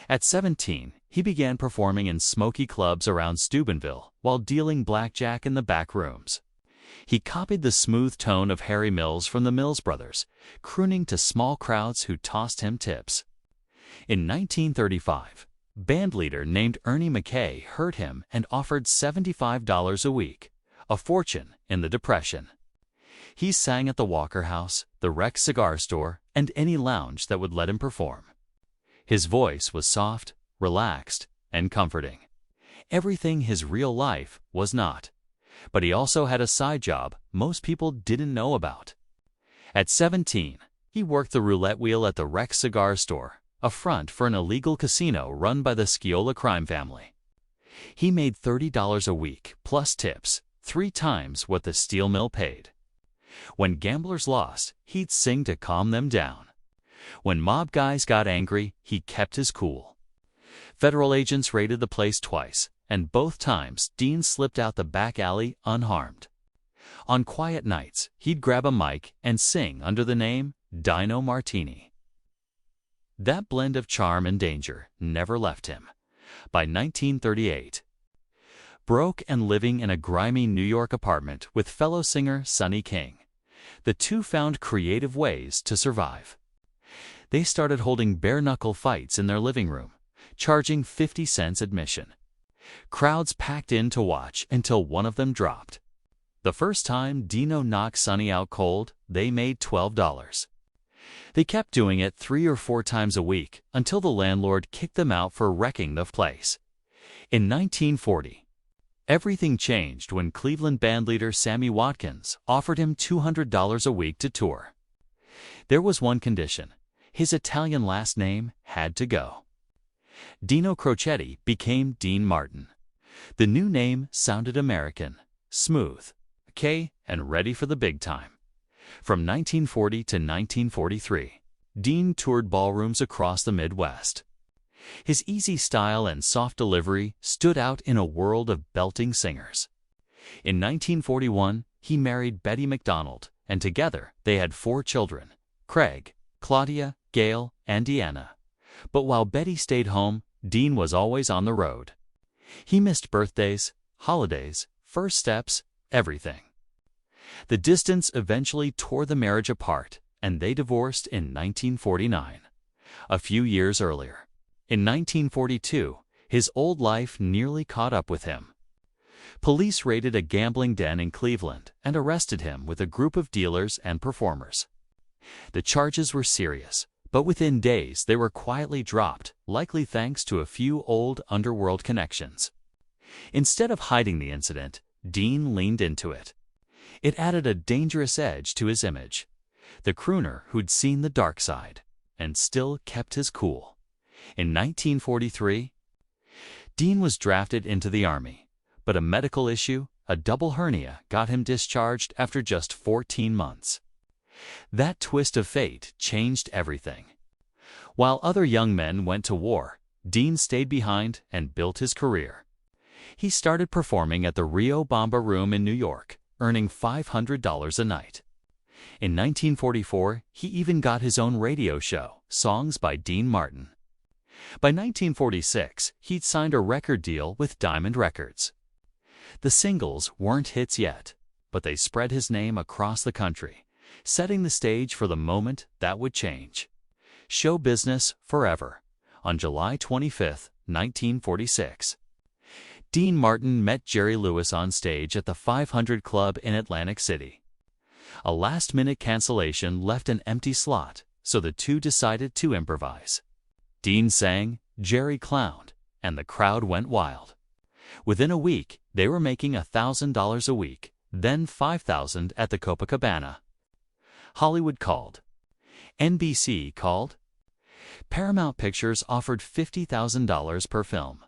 At 17, he began performing in smoky clubs around Steubenville while dealing blackjack in the back rooms. He copied the smooth tone of Harry Mills from the Mills Brothers, crooning to small crowds who tossed him tips. In 1935, bandleader named Ernie Mackay heard him and offered $75 a week, a fortune in the Depression. He sang at the Walker House, the Rex Cigar Store, and any lounge that would let him perform. His voice was soft, relaxed, and comforting. Everything his real life was not. But he also had a side job most people didn't know about. At 17, he worked the roulette wheel at the Rex Cigar Store, a front for an illegal casino run by the Sciola crime family. He made $30 a week plus tips, 3 times what the steel mill paid. When gamblers lost, he'd sing to calm them down. When mob guys got angry, he kept his cool. Federal agents raided the place twice, and both times Dean slipped out the back alley unharmed. On quiet nights, he'd grab a mic and sing under the name Dino Martini. That blend of charm and danger never left him. By 1938, broke and living in a grimy New York apartment with fellow singer Sonny King, the two found creative ways to survive. They started holding bare-knuckle fights in their living room, charging 50 cents admission. Crowds packed in to watch until one of them dropped. The first time Dino knocked Sonny out cold, they made $12. They kept doing it 3 or 4 times a week until the landlord kicked them out for wrecking the place. In 1940, everything changed when Cleveland bandleader Sammy Watkins offered him $200 a week to tour. There was one condition: his Italian last name had to go. Dino Crocetti became Dean Martin. The new name sounded American, smooth, okay, and ready for the big time. From 1940 to 1943, Dean toured ballrooms across the Midwest. His easy style and soft delivery stood out in a world of belting singers. In 1941, he married Betty McDonald, and together they had 4 children: Craig, Claudia, Gail, and Deanna. But while Betty stayed home, Dean was always on the road. He missed birthdays, holidays, first steps, everything. The distance eventually tore the marriage apart, and they divorced in 1949. A few years earlier, in 1942, his old life nearly caught up with him. Police raided a gambling den in Cleveland and arrested him with a group of dealers and performers. The charges were serious, but within days they were quietly dropped, likely thanks to a few old underworld connections. Instead of hiding the incident, Dean leaned into it. It added a dangerous edge to his image. The crooner who'd seen the dark side and still kept his cool. In 1943, Dean was drafted into the Army, but a medical issue, a double hernia, got him discharged after just 14 months. That twist of fate changed everything. While other young men went to war, Dean stayed behind and built his career. He started performing at the Rio Bamba Room in New York, earning $500 a night. In 1944, he even got his own radio show, Songs by Dean Martin. By 1946, he'd signed a record deal with Diamond Records. The singles weren't hits yet, but they spread his name across the country, setting the stage for the moment that would change. Show business forever. On July 25, 1946, Dean Martin met Jerry Lewis on stage at the 500 Club in Atlantic City. A last-minute cancellation left an empty slot, so the two decided to improvise. Dean sang, Jerry clowned, and the crowd went wild. Within a week, they were making $1,000 a week, then $5,000 at the Copacabana. Hollywood called. NBC called. Paramount Pictures offered $50,000 per film.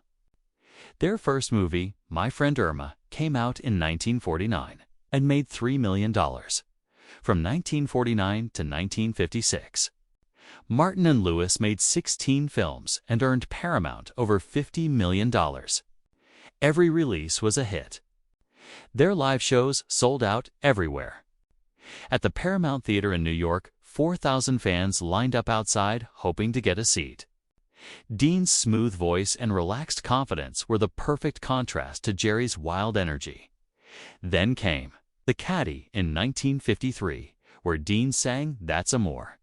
Their first movie, My Friend Irma, came out in 1949 and made $3 million. From 1949 to 1956, Martin and Lewis made 16 films and earned Paramount over $50 million. Every release was a hit. Their live shows sold out everywhere. At the Paramount Theater in New York, 4,000 fans lined up outside hoping to get a seat. Dean's smooth voice and relaxed confidence were the perfect contrast to Jerry's wild energy. Then came The Caddy in 1953, where Dean sang That's Amore.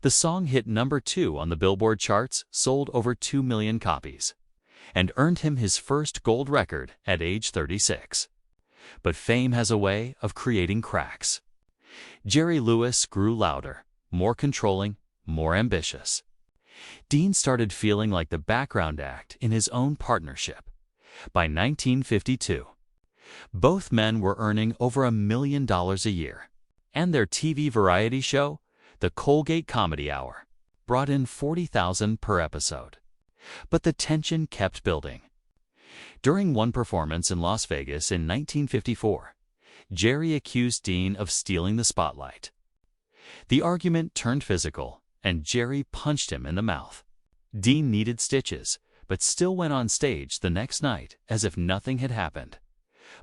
The song hit number 2 on the Billboard charts, sold over 2 million copies, and earned him his first gold record at age 36. But fame has a way of creating cracks. Jerry Lewis grew louder, more controlling, more ambitious. Dean started feeling like the background act in his own partnership. By 1952, both men were earning over $1 million a year, and their TV variety show, The Colgate Comedy Hour, brought in $40,000 per episode. But the tension kept building. During one performance in Las Vegas in 1954, Jerry accused Dean of stealing the spotlight. The argument turned physical, and Jerry punched him in the mouth. Dean needed stitches, but still went on stage the next night as if nothing had happened.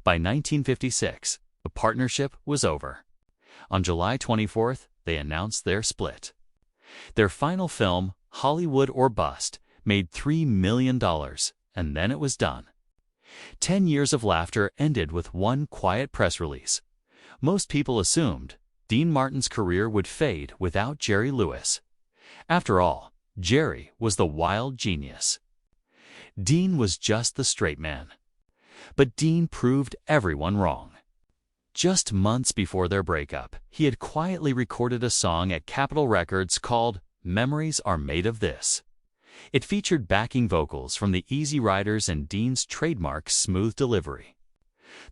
By 1956, the partnership was over. On July 24th, they announced their split. Their final film, Hollywood or Bust, made $3 million, and then it was done. 10 years of laughter ended with one quiet press release. Most people assumed Dean Martin's career would fade without Jerry Lewis. After all, Jerry was the wild genius. Dean was just the straight man. But Dean proved everyone wrong. Just months before their breakup, he had quietly recorded a song at Capitol Records called Memories Are Made of This. It featured backing vocals from the Easy Riders and Dean's trademark smooth delivery.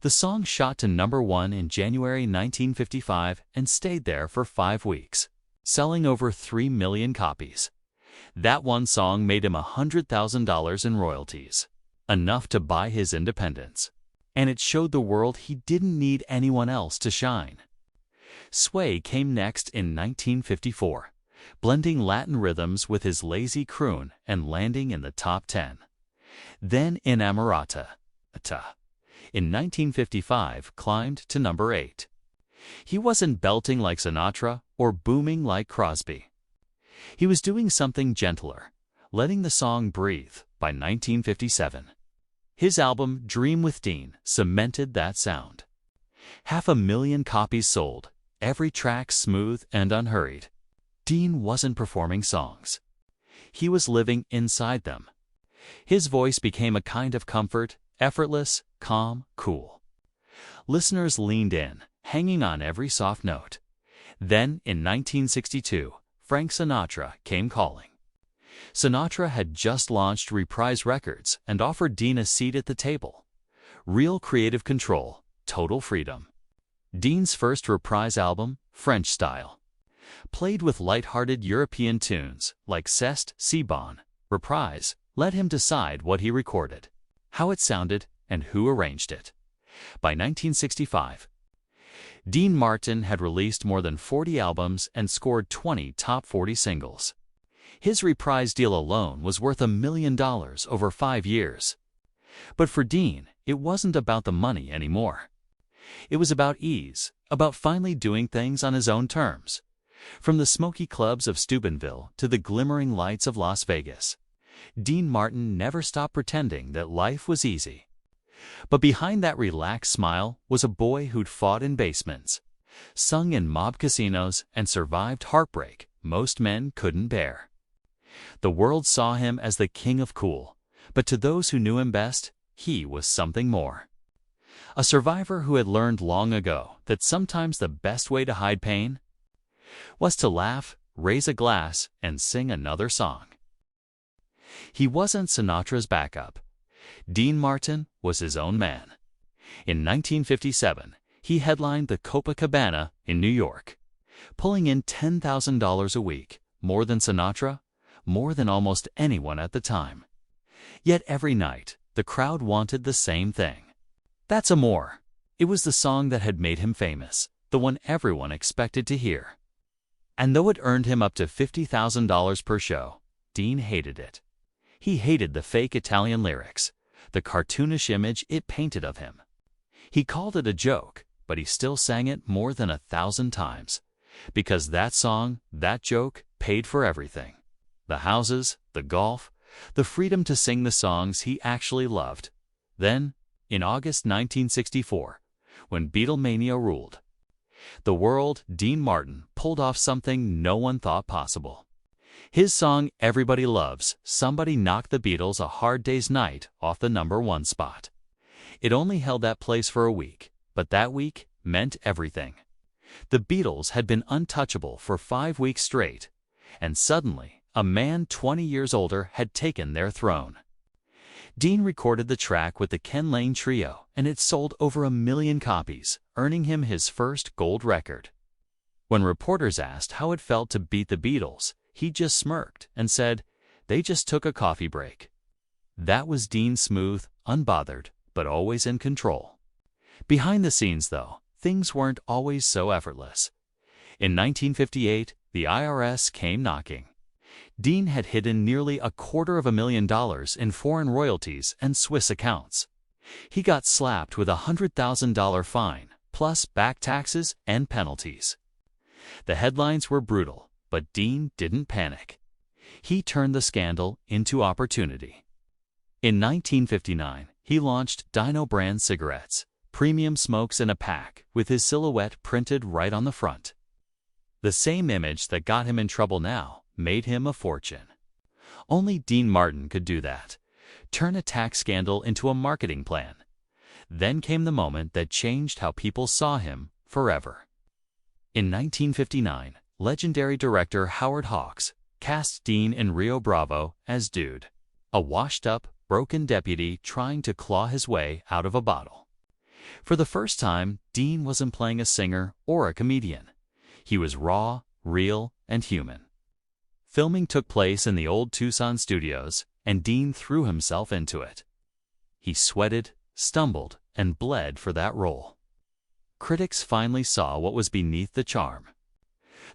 The song shot to number 1 in January 1955 and stayed there for 5 weeks, selling over 3 million copies. That one song made him $100,000 in royalties, enough to buy his independence. And it showed the world he didn't need anyone else to shine. Sway came next in 1954, blending Latin rhythms with his lazy croon and landing in the top 10. Then Inamorata, in 1955, climbed to number 8. He wasn't belting like Sinatra or booming like Crosby. He was doing something gentler, letting the song breathe. By 1957, his album Dream with Dean cemented that sound. 500,000 copies sold, every track smooth and unhurried. Dean wasn't performing songs. He was living inside them. His voice became a kind of comfort, effortless, calm, cool. Listeners leaned in, hanging on every soft note. Then, in 1962, Frank Sinatra came calling. Sinatra had just launched Reprise Records and offered Dean a seat at the table. Real creative control, total freedom. Dean's first Reprise album, French Style, played with light-hearted European tunes like C'est si bon. Reprise let him decide what he recorded, how it sounded, and who arranged it. By 1965, Dean Martin had released more than 40 albums and scored 20 top 40 singles. His Reprise deal alone was worth $1 million over 5 years. But for Dean, it wasn't about the money anymore. It was about ease, about finally doing things on his own terms. From the smoky clubs of Steubenville to the glimmering lights of Las Vegas, Dean Martin never stopped pretending that life was easy. But behind that relaxed smile was a boy who'd fought in basements, sung in mob casinos, and survived heartbreak most men couldn't bear. The world saw him as the king of cool, but to those who knew him best, he was something more. A survivor who had learned long ago that sometimes the best way to hide pain was to laugh, raise a glass, and sing another song. He wasn't Sinatra's backup. Dean Martin was his own man. In 1957, he headlined the Copacabana in New York, pulling in $10,000 a week, more than Sinatra, more than almost anyone at the time. Yet every night, the crowd wanted the same thing. That's Amore. It was the song that had made him famous, the one everyone expected to hear. And though it earned him up to $50,000 per show, Dean hated it. He hated the fake Italian lyrics, the cartoonish image it painted of him. He called it a joke, but he still sang it more than 1,000 times, because that song, that joke, paid for everything: the houses, the golf, the freedom to sing the songs he actually loved. Then, in August 1964, when Beatlemania ruled the world, Dean Martin pulled off something no one thought possible. His song Everybody Loves Somebody knocked the Beatles' A Hard Day's Night off the #1 spot. It only held that place for a week, but that week meant everything. The Beatles had been untouchable for 5 weeks straight, and suddenly, a man 20 years older had taken their throne. Dean recorded the track with the Ken Lane Trio, and it sold over 1 million copies, earning him his first gold record. When reporters asked how it felt to beat the Beatles, he just smirked and said, "They just took a coffee break." That was Dean's smooth, unbothered, but always in control. Behind the scenes, though, things weren't always so effortless. In 1958, the IRS came knocking. Dean had hidden nearly $250,000 in foreign royalties and Swiss accounts. He got slapped with a $100,000 fine, plus back taxes and penalties. The headlines were brutal, but Dean didn't panic. He turned the scandal into opportunity. In 1959, he launched Dino brand cigarettes, premium smokes in a pack, with his silhouette printed right on the front. The same image that got him in trouble now made him a fortune. Only Dean Martin could do that, turn a tax scandal into a marketing plan. Then came the moment that changed how people saw him forever. In 1959, legendary director Howard Hawks cast Dean in Rio Bravo as Dude, a washed-up, broken deputy trying to claw his way out of a bottle. For the first time, Dean wasn't playing a singer or a comedian. He was raw, real, and human. Filming took place in the old Tucson studios, and Dean threw himself into it. He sweated, stumbled, and bled for that role. Critics finally saw what was beneath the charm.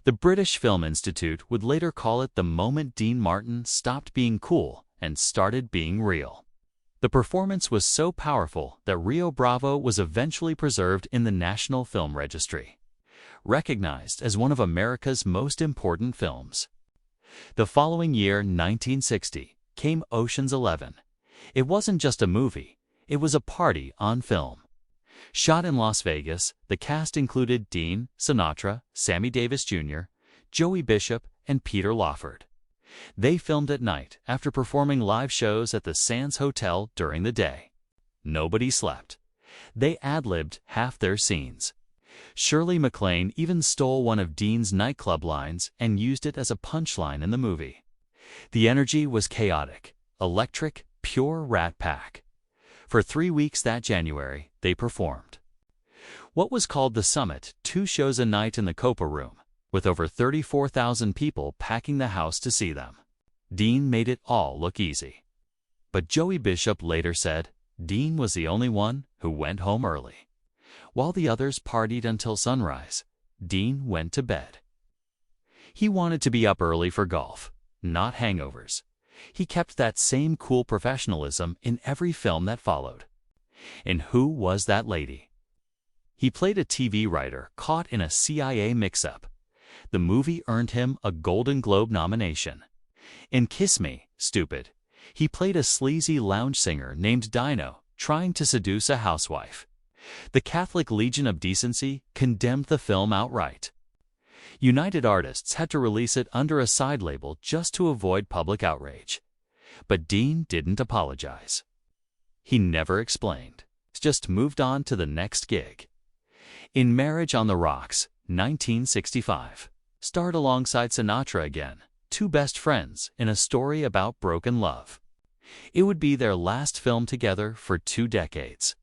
The British Film Institute would later call it the moment Dean Martin stopped being cool and started being real. The performance was so powerful that Rio Bravo was eventually preserved in the National Film Registry, recognized as one of America's most important films. The following year, 1960, came Ocean's 11. It wasn't just a movie, it was a party on film. Shot in Las Vegas, the cast included Dean, Sinatra, Sammy Davis Jr., Joey Bishop, and Peter Lawford. They filmed at night after performing live shows at the Sands Hotel during the day. Nobody slept. They ad-libbed half their scenes. Shirley MacLaine even stole one of Dean's nightclub lines and used it as a punchline in the movie. The energy was chaotic, electric, pure Rat Pack. For 3 weeks that January, they performed what was called the Summit, 2 shows a night in the Copa Room, with over 34,000 people packing the house to see them. Dean made it all look easy. But Joey Bishop later said Dean was the only one who went home early. While the others partied until sunrise, Dean went to bed. He wanted to be up early for golf, not hangovers. He kept that same cool professionalism in every film that followed. And who was that lady? He played a TV writer caught in a CIA mix-up. The movie earned him a Golden Globe nomination. In Kiss Me, Stupid, he played a sleazy lounge singer named Dino trying to seduce a housewife. The Catholic Legion of Decency condemned the film outright. United Artists had to release it under a side label just to avoid public outrage. But Dean didn't apologize. He never explained, just moved on to the next gig. In Marriage on the Rocks, 1965, starred alongside Sinatra again, 2 best friends in a story about broken love. It would be their last film together for 2 decades.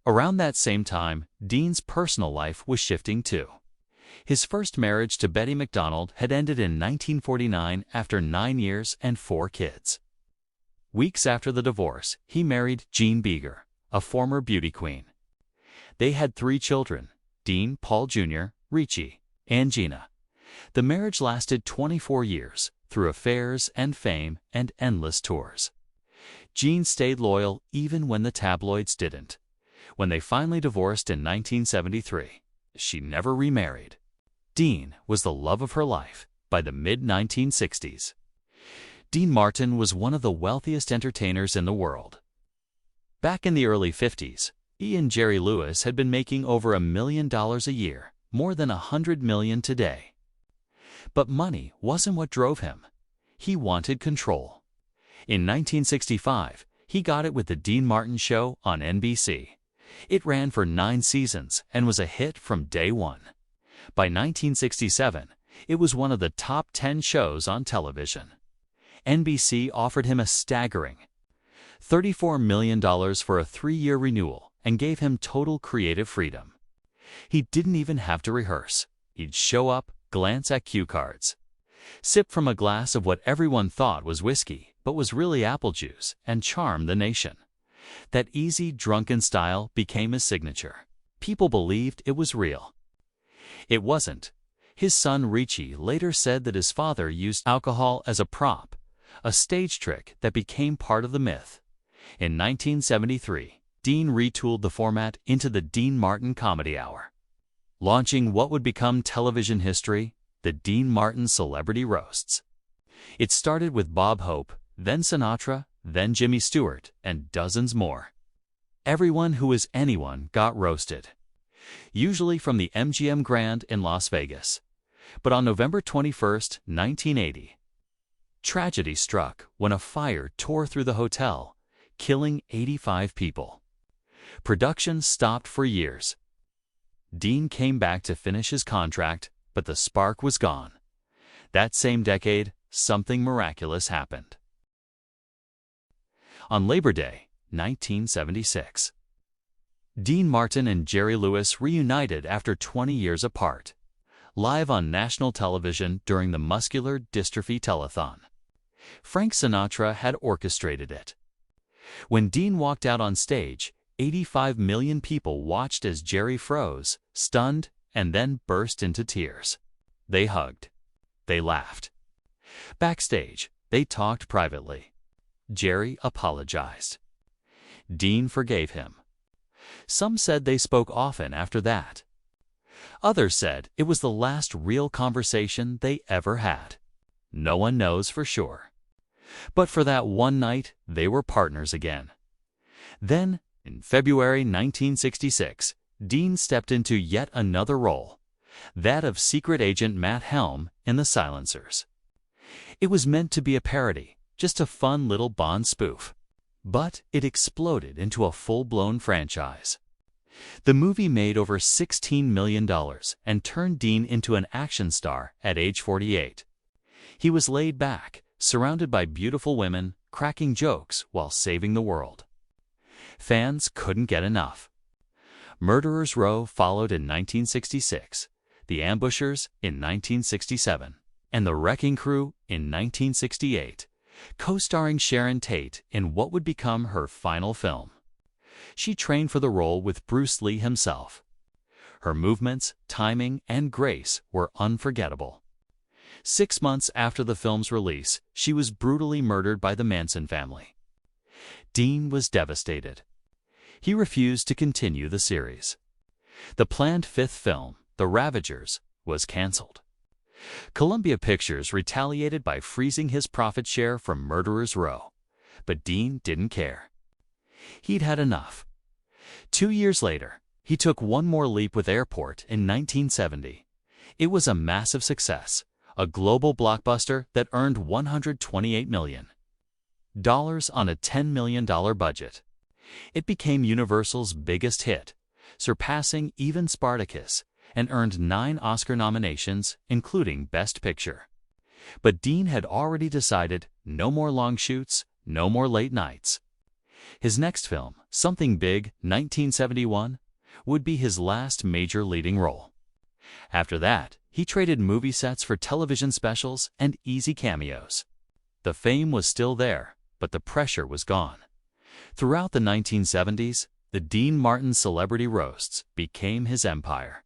Around that same time, Dean's personal life was shifting too. His first marriage to Betty McDonald had ended in 1949 after 9 years and 4 kids. Weeks after the divorce, he married Jean Beager, a former beauty queen. They had 3 children, Dean, Paul Jr., Richie, and Gina. The marriage lasted 24 years, through affairs and fame and endless tours. Jean stayed loyal even when the tabloids didn't. When they finally divorced in 1973, she never remarried. Dean was the love of her life, by the mid-1960s. Dean Martin was one of the wealthiest entertainers in the world. Back in the early 50s, he and Jerry Lewis had been making over $1 million a year, more than $100 million today. But money wasn't what drove him. He wanted control. In 1965, he got it with The Dean Martin Show on NBC. It ran for 9 seasons and was a hit from day one. By 1967, it was one of the top 10 shows on television. NBC offered him a staggering $34 million for a 3-year renewal and gave him total creative freedom. He didn't even have to rehearse. He'd show up, glance at cue cards, sip from a glass of what everyone thought was whiskey, but was really apple juice, and charm the nation. That easy, drunken style became his signature. People believed it was real. It wasn't. His son Richie later said that his father used alcohol as a prop, a stage trick that became part of the myth. In 1973, Dean retooled the format into the Dean Martin Comedy Hour, launching what would become television history, the Dean Martin Celebrity Roasts. It started with Bob Hope, then Sinatra, then Jimmy Stewart, and dozens more. Everyone who was anyone got roasted, usually from the MGM Grand in Las Vegas. But on November 21, 1980, tragedy struck when a fire tore through the hotel, killing 85 people. Production stopped for years. Dean came back to finish his contract, but the spark was gone. That same decade, something miraculous happened. On Labor Day, 1976, Dean Martin and Jerry Lewis reunited after 20 years apart, live on national television during the Muscular Dystrophy Telethon. Frank Sinatra had orchestrated it. When Dean walked out on stage, 85 million people watched as Jerry froze, stunned, and then burst into tears. They hugged. They laughed. Backstage, they talked privately. Jerry apologized. Dean forgave him. Some said they spoke often after that. Others said it was the last real conversation they ever had. No one knows for sure. But for that one night, they were partners again. Then, in February 1966, Dean stepped into yet another role, that of secret agent Matt Helm in The Silencers. It was meant to be a parody, just a fun little Bond spoof. But it exploded into a full-blown franchise. The movie made over $16 million and turned Dean into an action star at age 48. He was laid back, surrounded by beautiful women, cracking jokes while saving the world. Fans couldn't get enough. Murderers Row followed in 1966, The Ambushers in 1967, and The Wrecking Crew in 1968, co-starring Sharon Tate in what would become her final film. She trained for the role with Bruce Lee himself. Her movements, timing, and grace were unforgettable. 6 months after the film's release, she was brutally murdered by the Manson family. Dean was devastated. He refused to continue the series. The planned 5th film, The Ravagers, was canceled. Columbia Pictures retaliated by freezing his profit share from Murderers Row, but Dean didn't care. He'd had enough. 2 years later, he took one more leap with Airport in 1970. It was a massive success, a global blockbuster that earned $128 million on a $10 million budget. It became Universal's biggest hit, surpassing even Spartacus, and earned 9 Oscar nominations, including Best Picture. But Dean had already decided no more long shoots, no more late nights. His next film, Something Big, 1971, would be his last major leading role. After that, he traded movie sets for television specials and easy cameos. The fame was still there, but the pressure was gone. Throughout the 1970s, the Dean Martin Celebrity Roasts became his empire.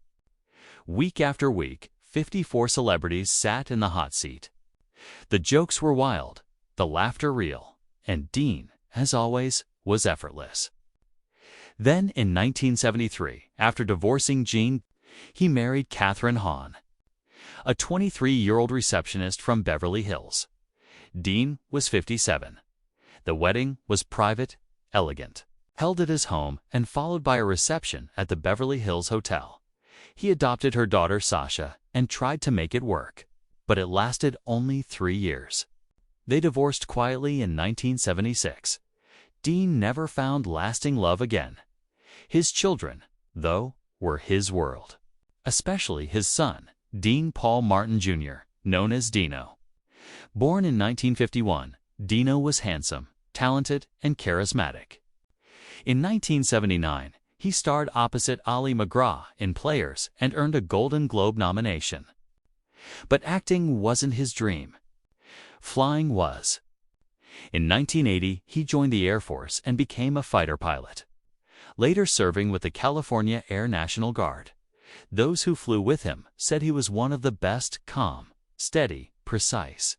Week after week, 54 celebrities sat in the hot seat. The jokes were wild, the laughter real, and Dean, as always, was effortless. Then, in 1973, after divorcing Jean, he married Kathryn Hahn. a 23-year-old receptionist from Beverly Hills. Dean was 57. The wedding was private, elegant, held at his home and followed by a reception at the Beverly Hills Hotel. He adopted her daughter Sasha and tried to make it work, but it lasted only 3 years. They divorced quietly in 1976. Dean never found lasting love again. His children, though, were his world, especially his son, Dean Paul Martin Jr., known as Dino. Born in 1951, Dino was handsome, talented, and charismatic. In 1979, he starred opposite Ali MacGraw in Players and earned a Golden Globe nomination. But acting wasn't his dream. Flying was. In 1980, he joined the Air Force and became a fighter pilot, later serving with the California Air National Guard. Those who flew with him said he was one of the best, calm, steady, precise.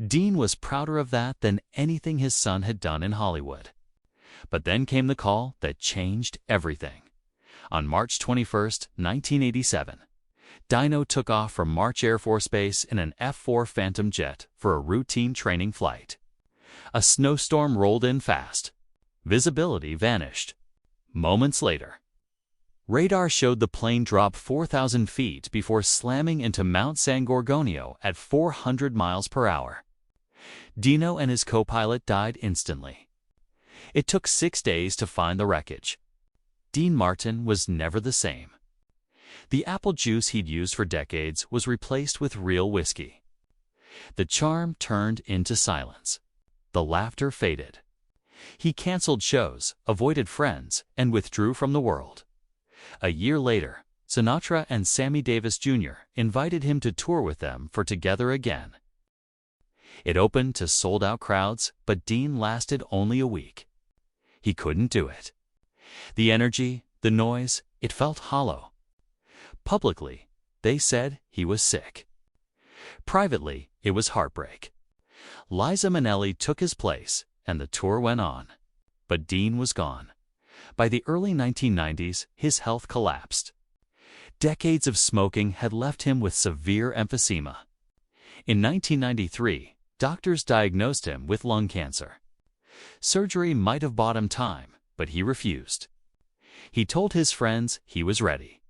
Dean was prouder of that than anything his son had done in Hollywood. But then came the call that changed everything. On March 21, 1987, Dino took off from March Air Force Base in an F-4 Phantom jet for a routine training flight. A snowstorm rolled in fast. Visibility vanished. Moments later, radar showed the plane drop 4,000 feet before slamming into Mount San Gorgonio at 400 miles per hour. Dino and his co-pilot died instantly. It took 6 days to find the wreckage. Dean Martin was never the same. The apple juice he'd used for decades was replaced with real whiskey. The charm turned into silence. The laughter faded. He canceled shows, avoided friends, and withdrew from the world. A year later, Sinatra and Sammy Davis Jr. invited him to tour with them for Together Again. It opened to sold-out crowds, but Dean lasted only a week. He couldn't do it. The energy, the noise, it felt hollow. Publicly, they said he was sick. Privately, it was heartbreak. Liza Minnelli took his place, and the tour went on. But Dean was gone. By the early 1990s, his health collapsed. Decades of smoking had left him with severe emphysema. In 1993, doctors diagnosed him with lung cancer. Surgery might have bought him time, but he refused. He told his friends he was ready.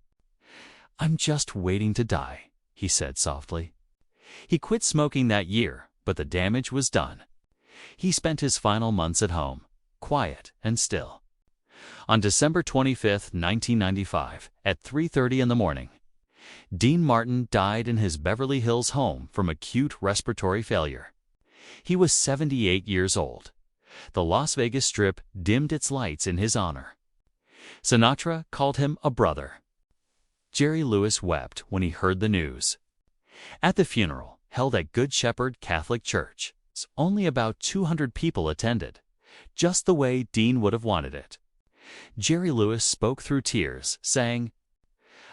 "I'm just waiting to die," he said softly. He quit smoking that year, but the damage was done. He spent his final months at home, quiet and still. On December 25, 1995, at 3:30 in the morning, Dean Martin died in his Beverly Hills home from acute respiratory failure. He was 78 years old. The Las Vegas Strip dimmed its lights in his honor. Sinatra called him a brother. Jerry Lewis wept when he heard the news. At the funeral, held at Good Shepherd Catholic Church, only about 200 people attended, just the way Dean would have wanted it. Jerry Lewis spoke through tears, saying,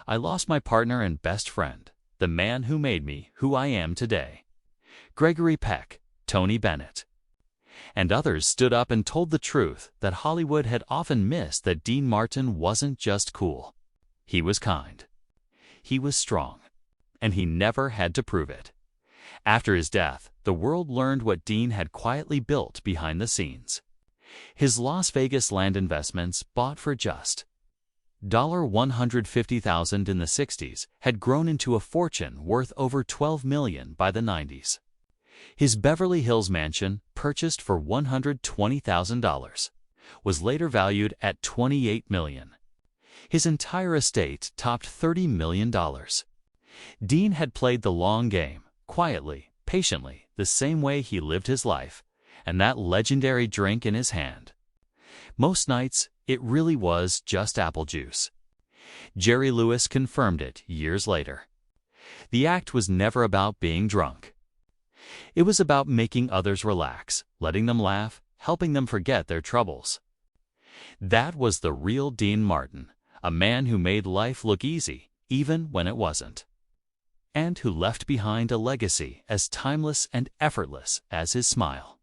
"I lost my partner and best friend, the man who made me who I am today." Gregory Peck, Tony Bennett, and others stood up and told the truth that Hollywood had often missed, that Dean Martin wasn't just cool. He was kind. He was strong. And he never had to prove it. After his death, the world learned what Dean had quietly built behind the scenes. His Las Vegas land investments, bought for just $150,000 in the 60s, had grown into a fortune worth over $12 million by the 90s. His Beverly Hills mansion, purchased for $120,000, was later valued at $28 million. His entire estate topped $30 million. Dean had played the long game, quietly, patiently, the same way he lived his life, and that legendary drink in his hand. Most nights, it really was just apple juice. Jerry Lewis confirmed it years later. The act was never about being drunk. It was about making others relax, letting them laugh, helping them forget their troubles. That was the real Dean Martin, a man who made life look easy, even when it wasn't, and who left behind a legacy as timeless and effortless as his smile.